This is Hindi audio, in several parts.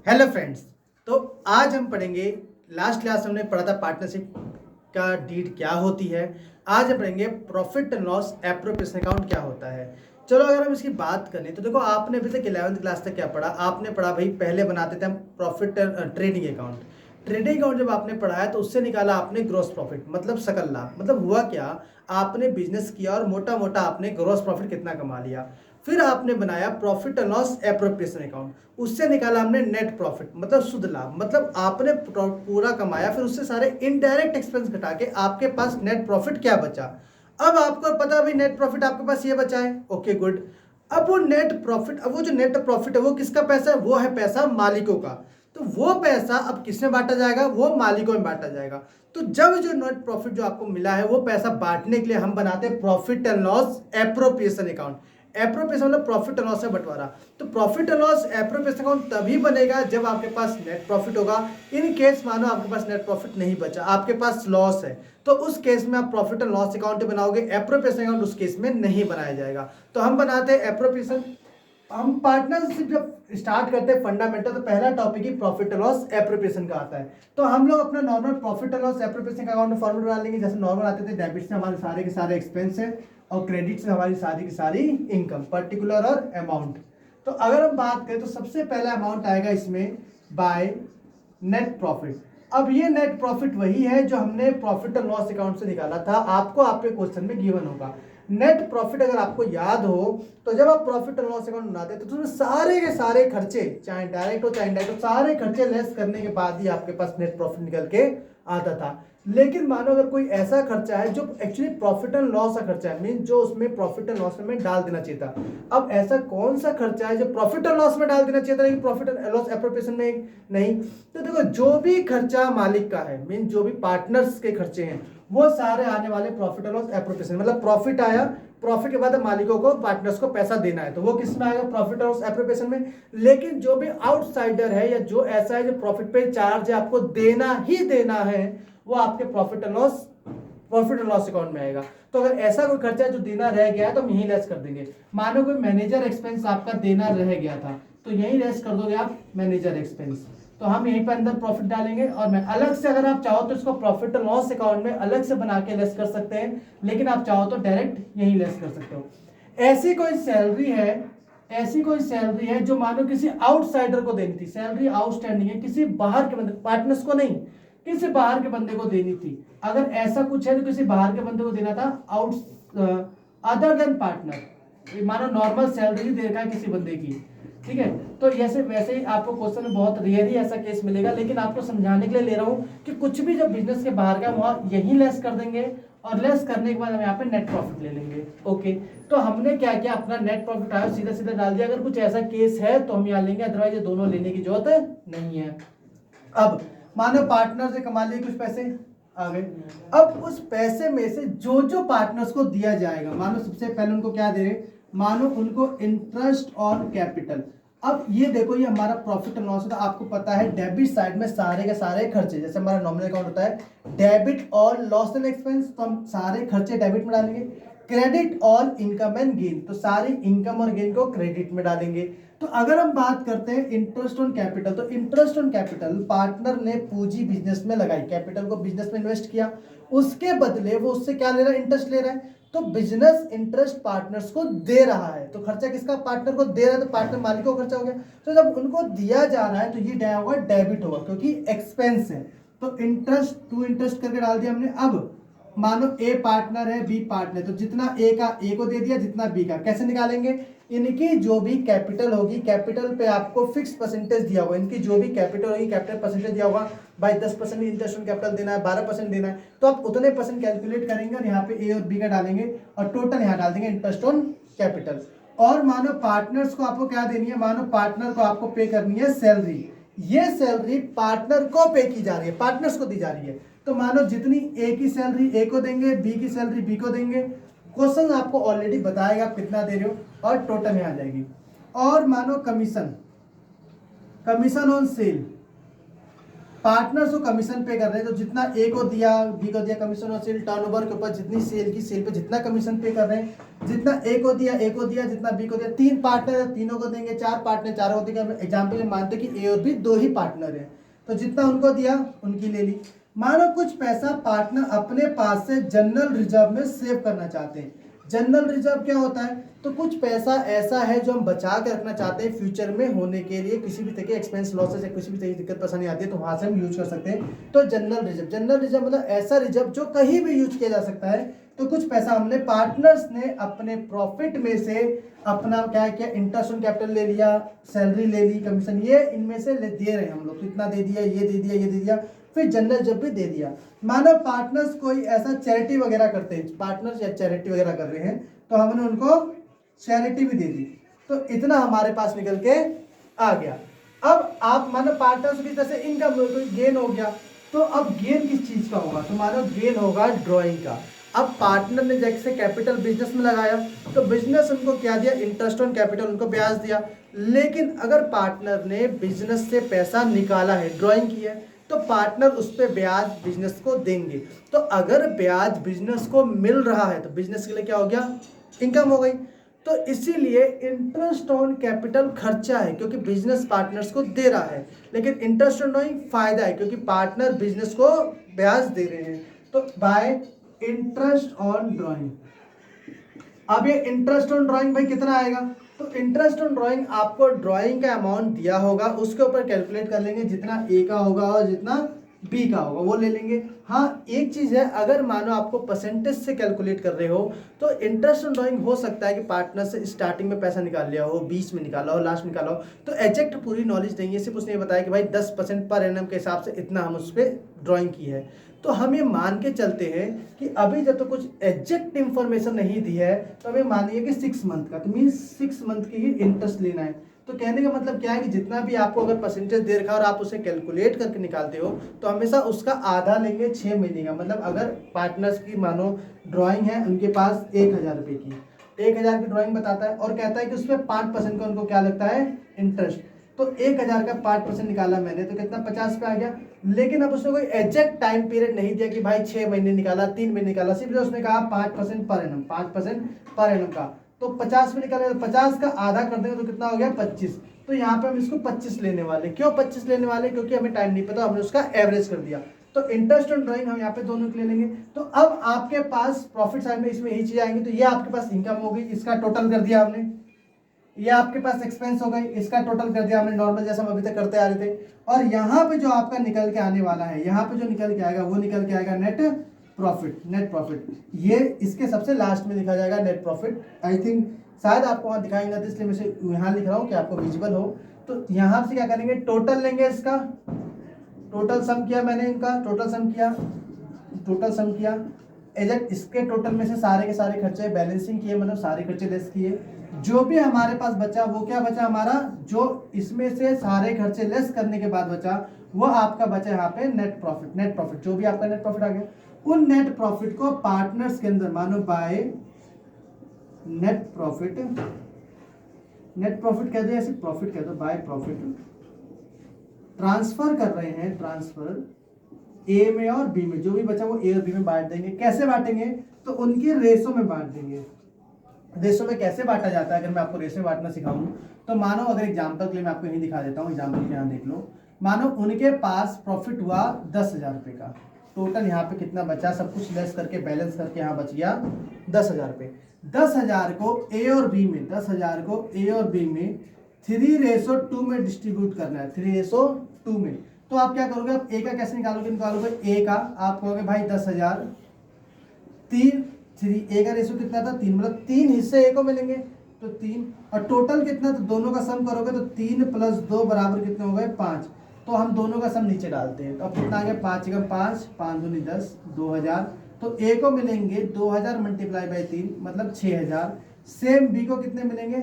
Hello friends. तो आज हम पढ़ेंगे, लास्ट क्लास हमने पढ़ा था पार्टनरशिप का डीड क्या होती है। आज हम पढ़ेंगे profit and loss appropriation account क्या होता है। चलो अगर हम इसकी बात करें तो देखो, आपने अभी तक 11वीं क्लास तक क्या पढ़ा, आपने पढ़ा भाई पहले बनाते थे हम profit trading account. Trading account जब आपने पढ़ा है तो उससे निकाला आपने ग्रॉस प्रॉफिट, मतलब सकल लाभ। मतलब हुआ क्या, आपने बिजनेस किया और मोटा मोटा आपने ग्रॉस प्रॉफिट कितना कमा लिया। फिर आपने बनाया profit and loss appropriation account, उससे निकाला हमने नेट प्रॉफिट मतलब शुद्ध लाभ। मतलब आपने पूरा कमाया, फिर उससे सारे इनडायरेक्ट एक्सपेंस घटा के आपके पास नेट प्रॉफिट क्या बचा। अब आपको पता भाई नेट प्रॉफिट आपके पास ये बचा है, ओके गुड। अब वो नेट प्रॉफिट, अब वो जो नेट प्रॉफिट है वो किसका पैसा है, वो है पैसा मालिकों का। तो वो पैसा अब किसमें बांटा जाएगा, वो मालिकों में बांटा जाएगा। तो जब जो नेट प्रॉफिट जो आपको मिला है वो पैसा बांटने के लिए हम बनाते हैं profit and loss appropriation account. Appropriation मतलब प्रॉफिट एंड लॉस से बंटवारा। तो profit and loss appropriation account तभी बनेगा जब आपके पास नेट प्रॉफिट होगा। इन केस मानो आपके पास नेट प्रॉफिट नहीं बचा, आपके पास लॉस है, तो उस केस में आप प्रॉफिट एंड लॉस अकाउंट बनाओगे। एप्रोप्रिएशन अकाउंट उस केस में नहीं बनाया जाएगा। तो हम बनाते हैं एप्रोप्रिएशन। हम पार्टनरशिप जब स्टार्ट करते हैं फंडामेंटल, तो पहला topic he profit and loss appropriation का आता है। तो हम लोग अपना normal profit and loss appropriation का अकाउंट में फॉर्मूला डालेंगे। जैसे नॉर्मल आते थे, डेबिट से हमारे सारे के सारे एक्सपेंस है और क्रेडिट से हमारी सारी की सारी इनकम, पर्टिकुलर और अमाउंट। तो अगर हम बात करें तो सबसे पहला अमाउंट आएगा इसमें बाय नेट प्रॉफिट। अब ये नेट प्रॉफिट वही है जो हमने प्रॉफिट एंड लॉस अकाउंट से निकाला था, आपको आपके क्वेश्चन में गिवन होगा। नेट प्रॉफिट अगर आपको याद हो तो जब आप प्रॉफिट एंड लॉस अकाउंट बनाते तो उसमें सारे के सारे खर्चे, चाहे डायरेक्ट हो चाहे इनडायरेक्ट हो, सारे खर्चे लेस करने के बाद ही आपके पास नेट प्रॉफिट निकल के आता था। लेकिन मानो अगर कोई ऐसा खर्चा है जो एक्चुअली प्रॉफिट एंड लॉस का खर्चा है, मीन जो उसमें प्रॉफिट एंड लॉस में डाल देना चाहिए था। अब ऐसा कौन सा खर्चा है जो प्रॉफिट एंड लॉस में डाल देना चाहिए था लेकिन प्रॉफिट एंड लॉस एप्रोप्रिएशन में नहीं। तो देखो, जो भी खर्चा मालिक का है, मीन जो भी पार्टनर्स के खर्चे हैं, वो सारे आने वाले प्रॉफिट एंड लॉस एप्रोप्रिएशन। मतलब प्रॉफिट आया, प्रॉफिट के बाद मालिकों को, पार्टनर्स को पैसा देना है, तो वो किस में आएगा, प्रॉफिट एंड लॉस एप्रोप्रिएशन में। लेकिन जो भी आउटसाइडर है या जो ऐसा है जो प्रॉफिट पे चार्ज है आपको देना ही देना है, वो आपके प्रॉफिट एंड लॉस अकाउंट में आएगा। तो अगर ऐसा कोई खर्चा जो देना रह गया है तो हम यही लेस कर देंगे। मानो कोई मैनेजर एक्सपेंस आपका देना रह गया था तो यही लेस कर दोगे आप मैनेजर एक्सपेंस। तो हम यहीं पर अंदर प्रॉफिट डालेंगे और मैं अलग से, अगर आप चाहो तो इसको प्रॉफिट एंड लॉस अकाउंट में अलग से बना के लेस कर सकते हैं, लेकिन आप चाहो तो डायरेक्ट यही लेस कर सकते हो। ऐसी कोई सैलरी है, ऐसी कोई सैलरी है जो मानो किसी आउटसाइडर को देनी थी, सैलरी आउटस्टैंडिंग है, किसी बाहर के बंदे, पार्टनर्स को नहीं, किसी बाहर के बंदे को देनी थी। अगर ऐसा कुछ है तो किसी बाहर के बंदे को देना था, आउट अदर देन पार्टनर। मानो नॉर्मल सैलरी दे रखा है किसी बंदे की, ठीक है। तो ऐसे वैसे ही आपको क्वेश्चन में बहुत रेयर ही ऐसा केस मिलेगा, लेकिन आपको समझाने के लिए ले रहा हूं कि कुछ भी जब बिजनेस के बाहर का वहां यही लेस कर देंगे और लेस करने के बाद हम यहाँ पे नेट प्रॉफिट ले लेंगे। ओके, तो हमने क्या किया, अपना नेट प्रॉफिट आया सीधा सीधा डाल दिया। अगर कुछ ऐसा केस है तो हम यहाँ लेंगे, अदरवाइज ये दोनों लेने की जरूरत नहीं है। अब मानो पार्टनर से कमा लिए कुछ पैसे आ गए, अब उस पैसे में से जो जो पार्टनर्स को दिया जाएगा, मानो सबसे पहले उनको क्या दे रहे, मानो उनको इंटरेस्ट ऑन कैपिटल। अब ये देखो, ये हमारा प्रॉफिट एंड लॉस होता है। आपको पता है डेबिट साइड में सारे के सारे खर्चे, जैसे हमारा नॉमिनल अकाउंट होता है डेबिट और लॉस एंड एक्सपेंस, तो हम सारे खर्चे डेबिट में डालेंगे। Credit all income and gain, तो सारी इनकम और गेन को क्रेडिट में डालेंगे। तो अगर हम बात करते हैं इंटरेस्ट ऑन कैपिटल, तो इंटरेस्ट ऑन कैपिटल पार्टनर ने पूंजी बिजनेस में लगाई, कैपिटल को बिजनेस में इन्वेस्ट किया, उसके बदले वो उससे क्या ले रहा है, इंटरेस्ट ले रहा है। तो बिजनेस इंटरेस्ट पार्टनर्स को दे रहा है, तो खर्चा किसका, पार्टनर को दे रहा है, तो पार्टनर मालिक को खर्चा हो गया। तो जब उनको दिया जा रहा है तो ये क्या होगा, डेबिट होगा, क्योंकि एक्सपेंस है। तो इंटरेस्ट टू इंटरेस्ट करके डाल दिया हमने। अब मानो ए पार्टनर है, बी पार्टनर, तो जितना ए का ए को दे दिया, जितना बी का। कैसे निकालेंगे, इनकी जो भी कैपिटल होगी, कैपिटल पे आपको फिक्स परसेंटेज दिया होगा, इनकी जो भी कैपिटल होगी कैपिटल परसेंटेज दिया होगा, बाई 10% इंटरेस्ट ऑन कैपिटल देना है, 12% देना है, तो आप उतने परसेंट कैलकुलेट करेंगे और यहाँ पे ए और बी का डालेंगे और टोटल यहाँ डाल देंगे इंटरेस्ट ऑन कैपिटल। और मानो पार्टनर्स को आपको क्या देनी है, मानो पार्टनर को आपको पे करनी है सैलरी। ये सैलरी पार्टनर को पे की जा रही है, पार्टनर्स को दी जा रही है। तो मानो जितनी ए की सैलरी ए को देंगे, बी की सैलरी बी को देंगे। क्वेश्चन आपको ऑलरेडी बताएगा आप कितना दे रहे हो और टोटल में आ जाएगी। और मानो commission, commission on sale, partners को कमीशन पे कर रहे हैं, तो जितना ए को दिया, बी को दिया कमीशन और सेल, टर्नओवर के ऊपर जितनी सेल की, सेल पे जितना कमीशन पे कर रहे हैं, जितना ए को दिया, जितना बी को दिया, 3 पार्टनर है, तीनों को देंगे, 4 पार्टनर, चारों को देंगे। एग्जाम्पल में मानते कि ए और बी 2 ही पार्टनर है, तो जितना उनको दिया उनकी ले ली। मानो कुछ पैसा पार्टनर अपने पास से जनरल रिजर्व में सेव करना चाहते हैं। जनरल रिजर्व क्या होता है? तो कुछ पैसा ऐसा है जो हम बचा के रखना चाहते हैं फ्यूचर में होने के लिए, किसी भी तरह के एक्सपेंस लॉसेस या किसी भी तरह की दिक्कत परेशानी आती है तो वहां से हम यूज कर सकते हैं। तो जनरल रिजर्व मतलब ऐसा रिजर्व जो कहीं भी यूज किया जा सकता है। तो कुछ पैसा हमने पार्टनर्स ने अपने प्रॉफिट में से अपना क्या किया, इंटरेस्ट ऑन कैपिटल ले लिया, सैलरी ले ली, कमीशन, ये इनमें से दे रहे हैं हम लोग, इतना दे दिया, ये दे दिया, ये दे दिया, फिर जनरल जब भी दे दिया। मानो पार्टनर्स कोई ऐसा चैरिटी वगैरह करते हैं, पार्टनर्स या चैरिटी वगैरह कर रहे हैं, तो हमने उनको चैरिटी भी दे दी, तो इतना हमारे पास निकल के आ गया। अब आप मानो पार्टनर्स की तरफ से इनकम गेन हो गया, तो अब गेन किस चीज का होगा? तो मानो गेन होगा ड्राइंग का। अब पार्टनर ने जैसे कैपिटल बिजनेस में लगाया, तो बिजनेस उनको क्या दिया, इंटरेस्ट ऑन कैपिटल, उनको ब्याज दिया। लेकिन अगर पार्टनर ने बिजनेस से पैसा निकाला है, ड्राइंग की है, तो पार्टनर उस पर ब्याज बिजनेस को देंगे। तो अगर ब्याज बिजनेस को मिल रहा है तो बिजनेस के लिए क्या हो गया, इनकम हो गई। तो इसीलिए इंटरेस्ट ऑन कैपिटल खर्चा है क्योंकि बिजनेस पार्टनर्स को दे रहा है, लेकिन इंटरेस्ट ऑन ड्राइंग फायदा है क्योंकि पार्टनर बिजनेस को ब्याज दे रहे हैं। तो बाय इंटरेस्ट ऑन ड्राइंग। अब ये इंटरेस्ट ऑन ड्राइंग भाई कितना आएगा? तो इंटरेस्ट ऑन ड्राइंग आपको ड्राइंग का अमाउंट दिया होगा, उसके ऊपर कैलकुलेट कर लेंगे, जितना ए का होगा और जितना बी का होगा वो ले लेंगे। हाँ, एक चीज़ है, अगर मानो आपको परसेंटेज से कैलकुलेट कर रहे हो तो इंटरेस्ट ऑन ड्राइंग हो सकता है कि पार्टनर से स्टार्टिंग में पैसा निकाल लिया हो, बीच में निकाला हो, लास्ट में निकाला हो, तो एग्जैक्ट पूरी नॉलेज नहीं है, सिर्फ उसने बताया कि भाई 10% पर एनम के हिसाब से इतना हम उस पर ड्राइंग की है। तो हम ये मान के चलते हैं कि अभी जब तो कुछ एग्जैक्ट इंफॉर्मेशन नहीं दी है, तो हमें मानिए कि 6 मंथ का, तो मीन्स 6 मंथ की ही इंटरेस्ट लेना है। तो कहने का मतलब क्या है कि जितना भी आपको अगर परसेंटेज दे रखा है और आप उसे कैलकुलेट करके निकालते हो तो हमेशा उसका आधा लेंगे 6 महीने का। मतलब अगर पार्टनर्स की मानो ड्राइंग है उनके पास 1000 रुपये की, 1000 की ड्राइंग बताता है और कहता है कि उसमें 5% का उनको क्या लगता है, इंटरेस्ट। तो 1000 का 5% निकाला मैंने तो कितना, 50 पे आ गया। लेकिन अब उसने कोई एग्जैक्ट टाइम पीरियड नहीं दिया कि भाई 6 महीने निकाला, 3 महीने निकाला, सिर्फ उसने कहा 5% पर एनम, 5% पर एनम का। तो 50 में निकाले तो 50 का आधा कर देंगे तो कितना हो गया, 25। तो यहाँ पे हम इसको 25 लेने वाले। क्यों 25 लेने वाले? क्योंकि हमें टाइम नहीं पता, हमने उसका एवरेज कर दिया। तो इंटरेस्ट ऑन ड्राइंग हम यहाँ पे दोनों के ले लेंगे। तो अब आपके पास प्रॉफिट साइड में इसमें यही चीज आएंगी, तो ये आपके पास इनकम हो गई, इसका टोटल कर दिया हमने। ये आपके पास एक्सपेंस हो गई, इसका टोटल कर दिया हमने, नॉर्मल जैसा हम अभी तक करते आ रहे थे। और यहाँ पे जो आपका निकल के आने वाला है, यहाँ पे जो निकल के आएगा वो निकल के आएगा नेट प्रॉफिट। नेट प्रॉफिट ये इसके सबसे लास्ट में लिखा जाएगा नेट प्रॉफिट। आई थिंक शायद आपको वहाँ दिखाएंगे, तो इसलिए मैं यहाँ लिख रहा हूँ कि आपको विजिबल हो। तो यहाँ से क्या करेंगे, टोटल लेंगे, इसका टोटल सम किया मैंने, इनका टोटल सम किया एजेक्ट, इसके टोटल में से सारे के सारे खर्चे बैलेंसिंग किए, मतलब सारे खर्चे लेस किए। जो भी हमारे पास बचा वो क्या बचा हमारा, जो इसमें से सारे खर्चे लेस करने के बाद बचा वो आपका बचा यहाँ पे नेट प्रॉफिट। नेट प्रॉफिट जो भी आपका नेट प्रॉफिट आ गया, उन नेट प्रॉफिट को पार्टनर्स के अंदर मानो बाय नेट प्रॉफिट कह दो या सिर्फ प्रॉफिट कह दो, बाय प्रॉफिट ट्रांसफर कर रहे हैं, ट्रांसफर ए में और बी में, जो भी बचा वो ए और बी में बांट देंगे। कैसे बांटेंगे? तो उनके रेशो में बांट देंगे। रेशो में कैसे बांटा जाता है, अगर मैं आपको रेशो बांटना सिखाऊं तो मानो अगर एग्जांपल के लिए मैं आपको यही दिखा देता हूँ, एग्जांपल यहाँ देख लो। मानो उनके पास प्रॉफिट हुआ 10,000 रुपये का, टोटल यहाँ पे कितना बचा, सब कुछ लेस करके बैलेंस करके यहाँ बच गया 10,000 रुपये। 10,000 को ए और बी में, 10,000 को ए और बी में 3:2 में डिस्ट्रीब्यूट करना है, 3:2 में। तो आप क्या करोगे, आप ए का कैसे निकालोगे, ए का आप कहोगे भाई 10,000 3 ए का रेशो कितना था, 3, मतलब 3 हिस्से ए को मिलेंगे तो 3, और टोटल कितना, तो दोनों का सम करोगे तो 3 + 2 बराबर कितने हो गए, 5। तो हम दोनों का सम नीचे डालते हैं, तो अब कितना आ गया, 5 × 5, 5 दूनी 10, 2000। तो ए को मिलेंगे 2000 × 3 मतलब 6000। सेम बी को कितने मिलेंगे,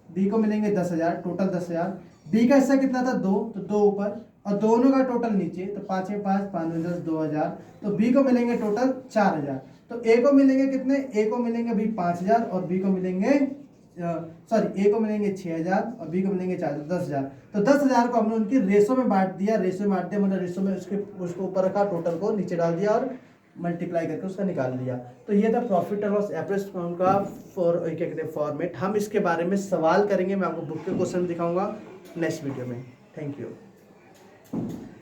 बी को मिलेंगे 10,000, टोटल 10,000। बी का हिस्सा कितना था, 2, तो 2 ऊपर और दोनों का टोटल नीचे, तो 5 × 5, 5 × 10, 2000। तो बी को मिलेंगे टोटल 4000। तो ए को मिलेंगे कितने, ए को मिलेंगे भी 5000 और बी को मिलेंगे सॉरी ए को मिलेंगे 6,000 और बी को मिलेंगे 10,000। तो 10,000 को हमने उनकी रेशो में बांट दिया, मतलब रेशो में उसको ऊपर रखा, टोटल को नीचे डाल दिया और मल्टीप्लाई करके उसका निकाल लिया। तो ये था प्रॉफिट एंड लॉस एप्रोच का क्या कहते हैं फॉर्मेट। हम इसके बारे में सवाल करेंगे, मैं आपको बुक के क्वेश्चन दिखाऊंगा नेक्स्ट वीडियो में। Thank you.